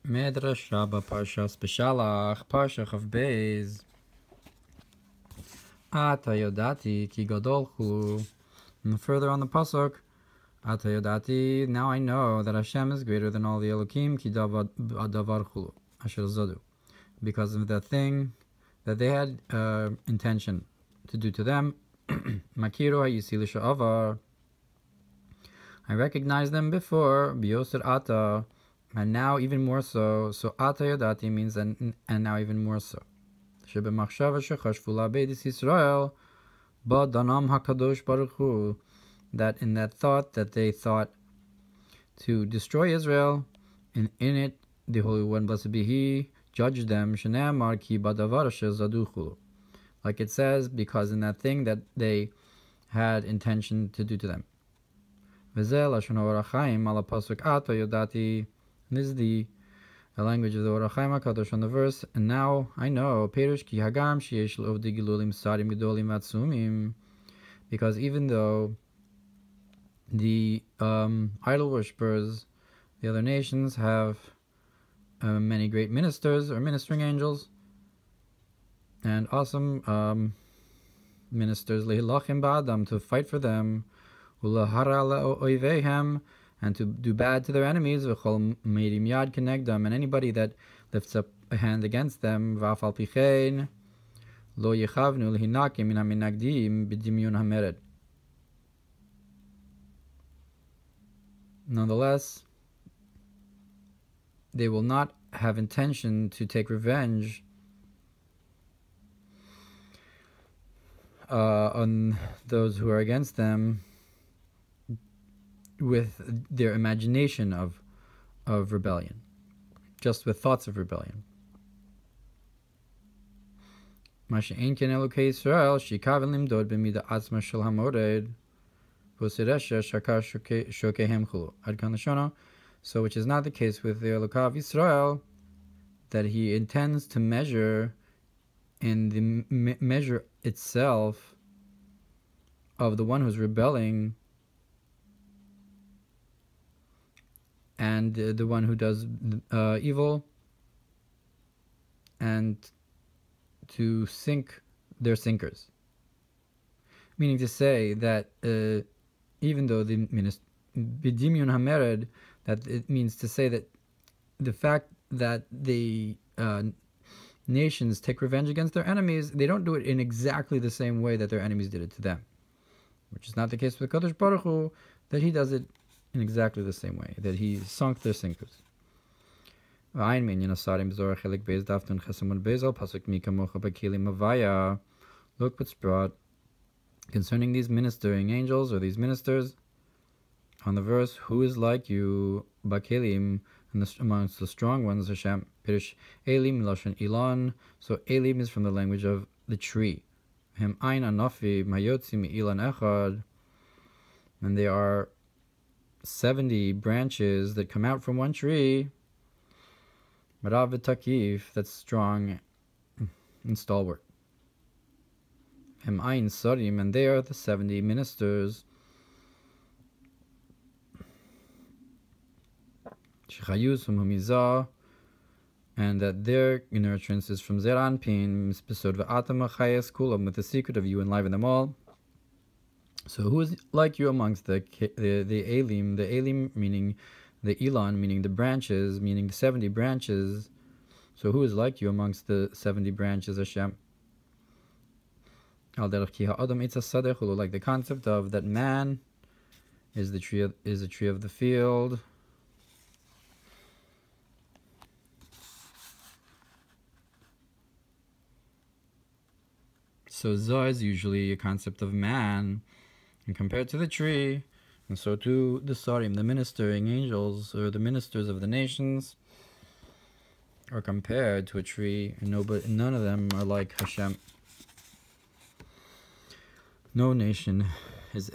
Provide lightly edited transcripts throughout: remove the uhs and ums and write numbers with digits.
Medrasha Parshas Beshalach, Parsha of Beis. Ata Yadati ki Gadol chulu. And further on the pasuk, Ata Yadati. Now I know that Hashem is greater than all the Elokim ki davar chulu. Asher zadu, because of the thing that they had intention to do to them. Makiro hayisi l'sha'avar. I recognized them before. Biyoser Ata. And now even more so. So Ata Yadati means and now even more so. Shebemachshava shechashvu la'beis Yisrael ba'danam hakadosh baruch hu. That in that thought that they thought to destroy Israel, and in it the Holy One, blessed be He, judged them. Shene'amar ki badavar shezaduchu. Like it says, because in that thing that they had intention to do to them. V'zeh lashon Ohr Hatorah ala pasuk Ata Yadati. This is the language of the Ohr Hatorah HaKadosh on the verse. And now I know, Perush ki hagam sheyesh l'ovdi gilulim sarim gedolim atzumim, because even though the idol worshippers, the other nations, have many great ministers or ministering angels and awesome ministers lehilachim ba'adam, to fight for them, ulahara la'oivehem, and to do bad to their enemies, v'chol meirim yad kenegdam, and anybody that lifts up a hand against them, v'af al pichein lo yechavnu l'hinakim min haminagdim b'dimyun hamered. Nonetheless, they will not have intention to take revenge on those who are against them with their imagination of rebellion, just with thoughts of rebellion. Masha'en ken Elokei Yisrael shikaven limdod b'mida atzma shel hamored v'osiresha shakar shokehem chulu ad kan lashona. So, which is not the case with the Elokav Yisrael, that he intends to measure in the measure itself of the one who's rebelling and the one who does evil, and to sink their sinkers. Meaning to say that even though the b'dimyun hamered, that it means to say that the fact that the nations take revenge against their enemies, they don't do it in exactly the same way that their enemies did it to them, which is not the case with Kadosh Baruch Hu, that He does it in exactly the same way, that He sunk their sinkers. Look what's brought concerning these ministering angels, or these ministers, on the verse, who is like you, Bakelim, amongst the strong ones, Hashem. Pirish Elim Lashon Ilan. So Elim is from the language of the tree. Hem Ein Anofi Mayotzi Ilan Echad. And they are 70 branches that come out from one tree. Marav Takif, that's strong and stalwart. Hem Ein Sarim, and they are the 70 ministers. And that their nurturance is from Zeranpin, with the secret of you enliven them all. So who is like you amongst the Elim? The Elim meaning the Elon, meaning the branches, meaning the 70 branches. So who is like you amongst the 70 branches, Hashem? Like the concept of that man is the tree of the field. So Zah is usually a concept of man, and compared to the tree, and so to the Sarim, the ministering angels, or the ministers of the nations, are compared to a tree, and none of them are like Hashem. No nation is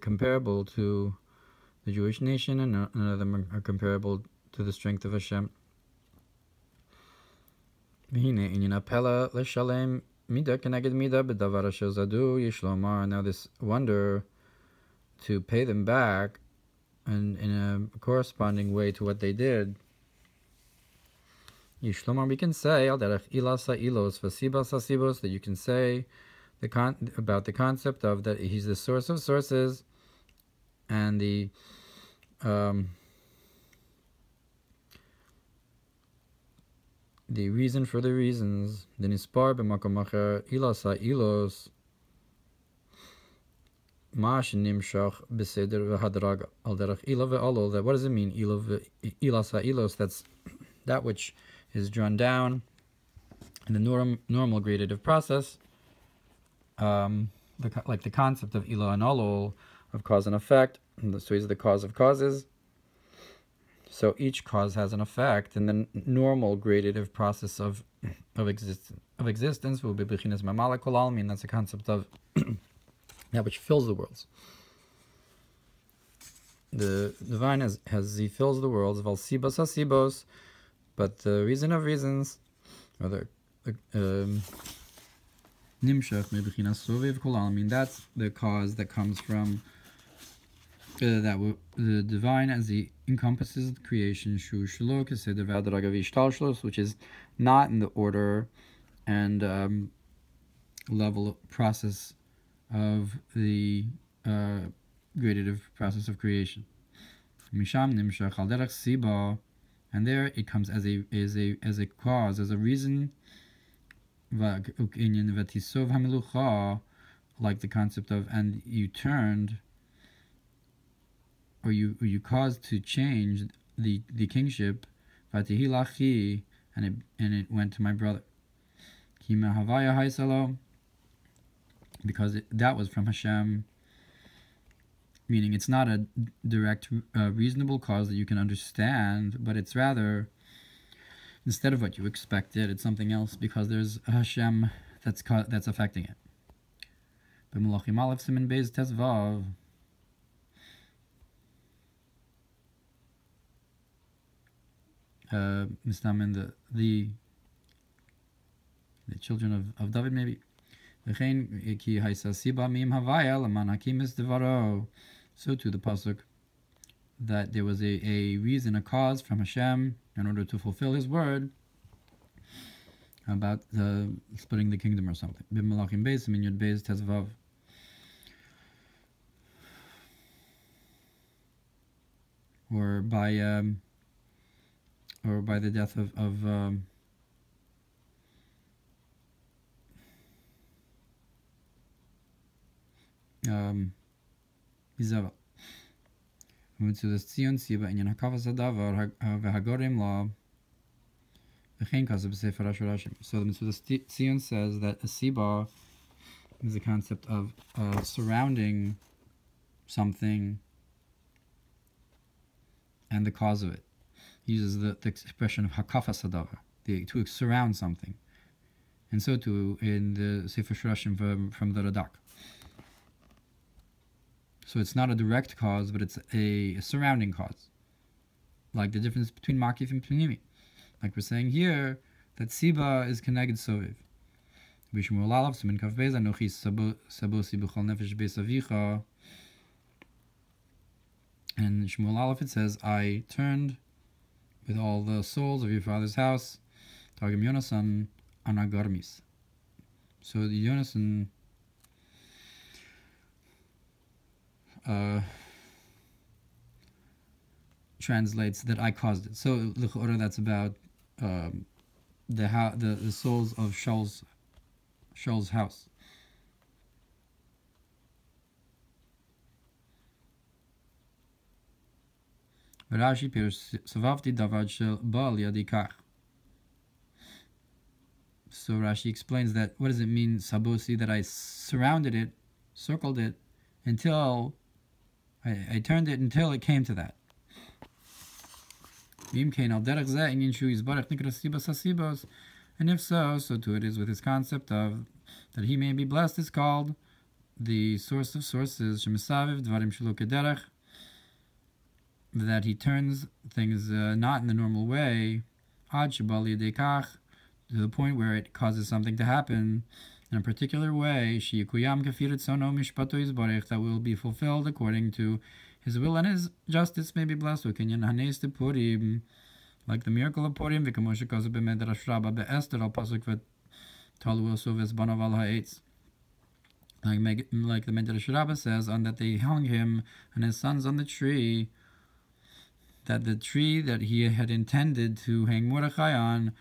comparable to the Jewish nation, and none of them are comparable to the strength of Hashem. Now this wonder to pay them back in a corresponding way to what they did. Yishlomar, we can say al derech ilasa ilos v'sibas hasibos, that you can say about the concept of that he's the source of sources and the reason for the reasons. The nispar b'makom acher ilasa ilos mash nimshach b'seder v'hadraga al derech ila ve'alol. That what does it mean? Ilasa ilos. That's that which is drawn down in the normal gradative process, like the concept of ila and alol, of cause and effect. So he's the cause of causes. So each cause has an effect, and the normal gradative process of existence will be bechinas mamala kol almin. That's the concept of that which fills the worlds. The divine he fills the worlds. Val sibos hasibos. But the reason of reasons, or the nimshach mebechinas soviv kol almin, that's the cause that comes from the divine as he encompasses the creation, shu shelo keseder v'hadraga v'ishtalshlos, which is not in the order and level process of the gradative process of creation. Misham nimshach al derech siba. And there it comes as a cause, as a reason, like the concept of, and you turned, or you caused to change the kingship, and it went to my brother. Because that was from Hashem. Meaning it's not a direct, reasonable cause that you can understand, but it's rather, instead of what you expected, it's something else, because there's a Hashem that's affecting it. B'malachim aleph siman beis tezvav. Mistamen the children of David, maybe. V'chein ki haisa siba mim havaya l'man hakim es devaro. So to the pasuk that there was a reason, a cause from Hashem in order to fulfill His word about splitting the kingdom or something. B'malachim beis min yud beis tezvav. Or by the death of Izava. So the Tzion Siba in Hakavas Adavar Hagorim La. So the Tzion says that a Siba is the concept of surrounding something and the cause of it. He uses the expression of Hakafas Adavar, to surround something. And so too in the Sefer Shurashim from the Radak. So it's not a direct cause, but it's a surrounding cause. Like the difference between Makif and Pnimi. Like we're saying here, that Siba is Keneged Soviv. B'Shmuel Aleph, Siman Kaf Beis, Anochi Sabosi B'chol Nefesh Beis Avicha. And Shmuel Aleph it says, I turned with all the souls of your father's house, Targum Yonasan Anagarmis. So the Yonasan translates that I caused it. So l'chora, that's about the souls of Shaul's house. Rashi pirush savavti davad shel bal yadikach. So Rashi explains that what does it mean, sabosi, that I surrounded it, circled it, until I turned it until it came to that. And if so too it is with his concept of that he may be blessed is called the source of sources, that he turns things not in the normal way, to the point where it causes something to happen in a particular way, that will be fulfilled according to his will and his justice may be blessed. Like the miracle of Purim, like the Medrash Rabbah says, on that they hung him and his sons on the tree, that the tree that he had intended to hang Mordechai on,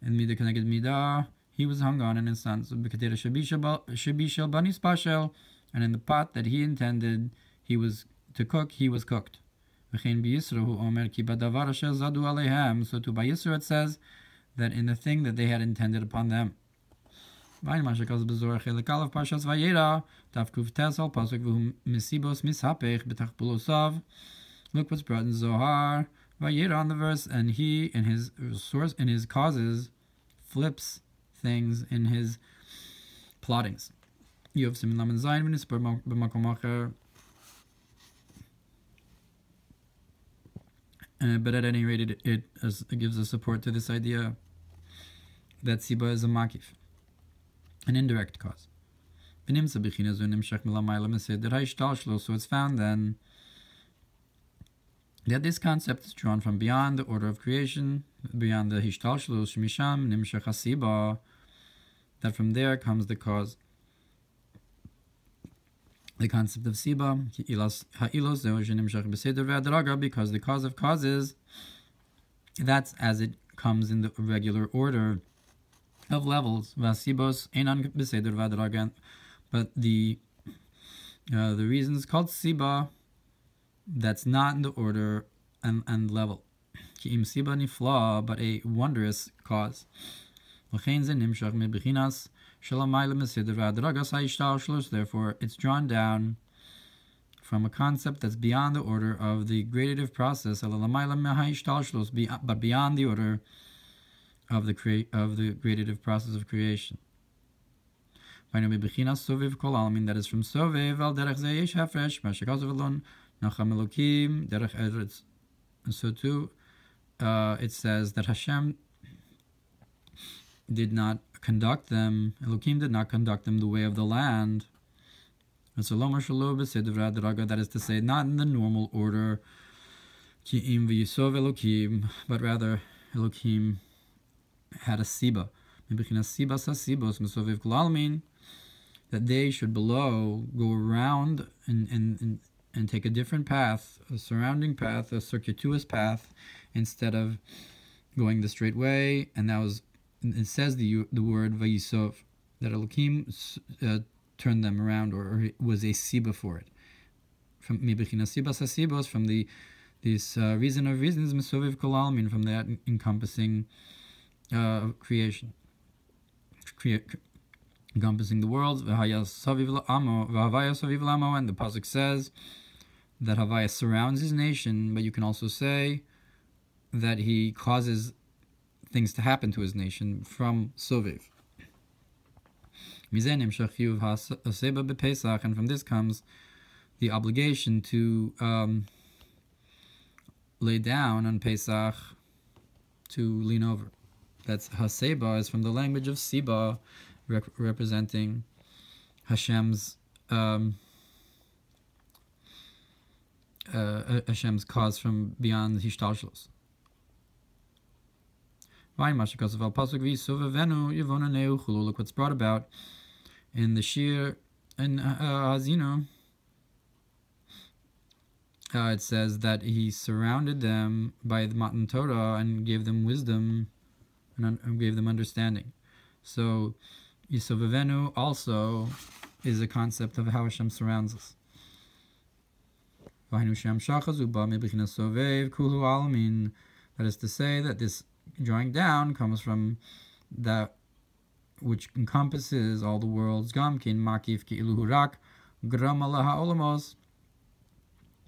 and Midah Keneged Midah, he was hung on, and his sons. And in the pot that he intended he was to cook, he was cooked. So to by Yisro it says that in the thing that they had intended upon them. Look what's brought in Zohar, Vayera on the verse, and he in his source, in his causes, flips things in his plottings. But at any rate, it gives a support to this idea that Siba is a makif, an indirect cause. So it's found then that this concept is drawn from beyond the order of creation, beyond the hishtalshlus misham nimshach hasiba, that from there comes the cause. The concept of Siba, because the cause of causes, that's as it comes in the regular order of levels. But the reasons called Siba, that's not in the order and level. But a wondrous cause. Therefore, it's drawn down from a concept that's beyond the order of the gradative process, but beyond the order of the gradative process of creation. That is from Sovev al derech ze yesh hafresh, nacham elokim derech eretz. And so too, it says that Hashem did not conduct them, Elohim did not conduct them the way of the land. That is to say, not in the normal order, but rather Elohim had a Siba. That they should below go around and take a different path, a surrounding path, a circuitous path, instead of going the straight way. And that was, it says the word Vayisov, that Elohim turned them around, or was a Siba for it. From this reason of reasons, Mesoviv Kol Almin, from that encompassing creation, encompassing the worlds. And the pasuk says that Havaya surrounds his nation, but you can also say that he causes things to happen to his nation from Soviv. And from this comes the obligation to lay down on Pesach, to lean over. That's Haseba, is from the language of Siba, representing Hashem's Hashem's cause from beyond Hishtalshlus. Look what's brought about in the Shiur and Hazino. It says that he surrounded them by the Matan Torah and gave them wisdom and gave them understanding. So Yisovavenu also is a concept of how Hashem surrounds us. That is to say that this drawing down comes from that which encompasses all the worlds, Gamkin Makif Ki'ilu Hurak Gramalaha Olamos,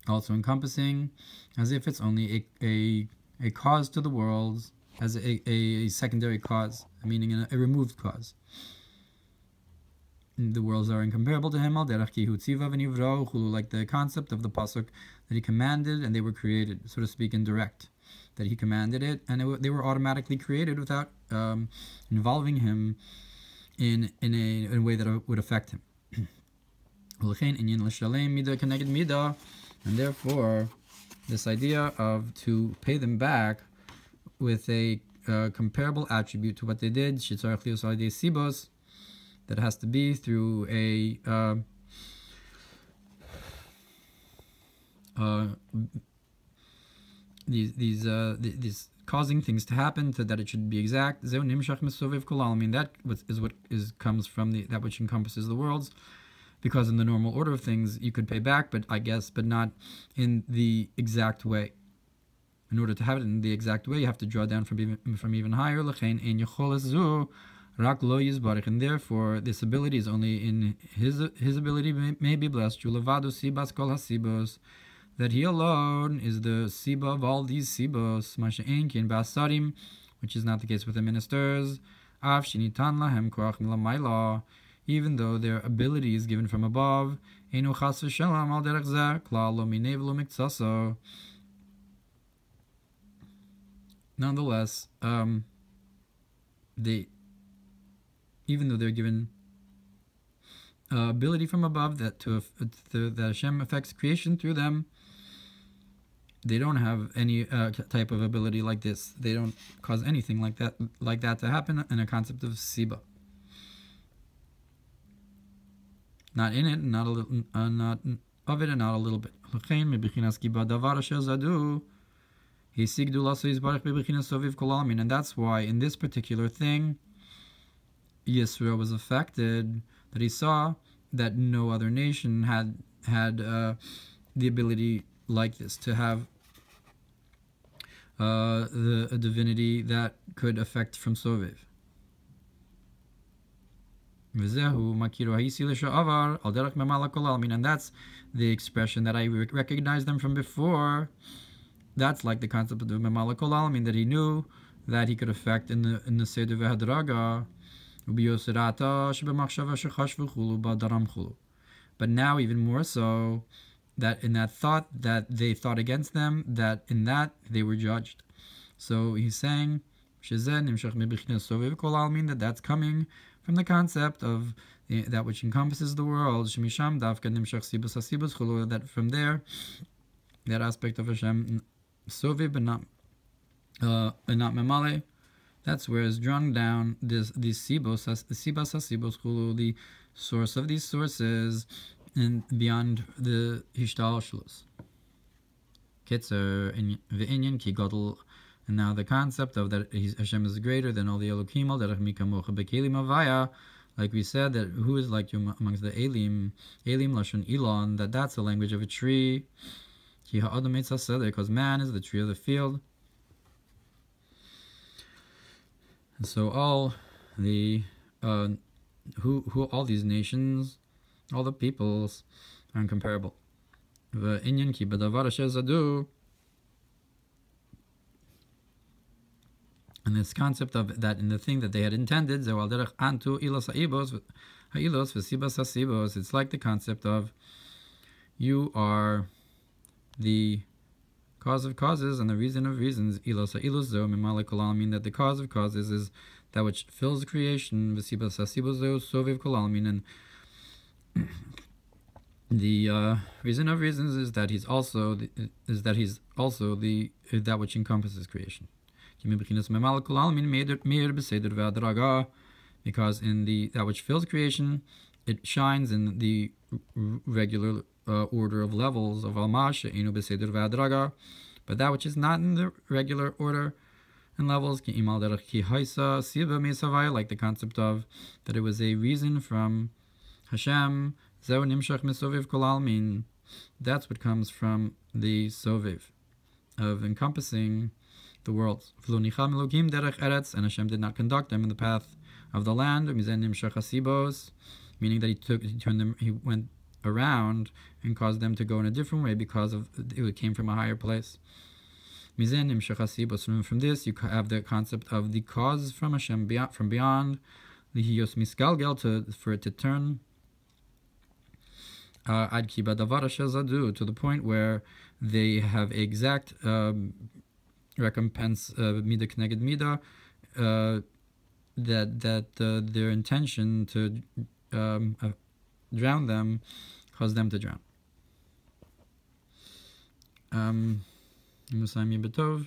also encompassing as if it's only a cause to the worlds, as a secondary cause, meaning a removed cause. The worlds are incomparable to him, like the concept of the pasuk that he commanded and they were created, so to speak, indirect. That he commanded it and they were automatically created without involving him in a way that would affect him. And therefore, this idea of to pay them back with a comparable attribute to what they did, sibos, that has to be through a these causing things to happen so that it should be exact. I mean, that is what comes from that which encompasses the worlds, because in the normal order of things you could pay back, but not in the exact way. In order to have it in the exact way, you have to draw down from even higher. And therefore, this ability is only in his ability may be blessed. That he alone is the Siba of all these Sibos, which is not the case with the ministers. Even though their ability is given from above. Nonetheless, even though they're given ability from above that that Hashem affects creation through them, they don't have any type of ability like this. They don't cause anything like that to happen in a concept of Siba. Not in it, not a little, not of it, and not a little bit. And that's why in this particular thing, Yisro was affected, that he saw that no other nation had the ability like this, to have a divinity that could affect from Soviv. And that's the expression that I recognized them from before. That's like the concept of the Memala Kol Alamin, that he knew that he could affect in the Seder V'Hadraga. But now even more so, that in that thought that they thought against them, that in that they were judged. So he's saying that that's coming from the concept of that which encompasses the world, that from there, that aspect of Hashem, Soviv but not Memale, that's where is drawn down these sibos, the source of these sources, and beyond the Hishtalshlus. Kitzer v'inyan ki Gadol, and now the concept of that Hashem is greater than all the Elokim, like we said, that who is like you amongst the Elim Lashon Elon, that's the language of a tree. Because man is the tree of the field. And so all the all these nations, all the peoples are incomparable. And this concept of that in the thing that they had intended, it's like the concept of you are the cause of causes and the reason of reasons. Mean that the cause of causes is that which fills creation. And the reason of reasons is that he's also the that which encompasses creation. Because in that which fills creation, it shines in the regular order of levels of Almash, but that which is not in the regular order and levels, like the concept of that it was a reason from Hashem. That's what comes from the Soviv of encompassing the worlds. And Hashem did not conduct them in the path of the land, meaning that he went around and caused them to go in a different way because of it came from a higher place. From this you have the concept of the cause from Hashem, from beyond, for it to turn to the point where they have exact recompense, mida k'neged mida, that their intention to drown them caused them to drown. מסיימים בטוב.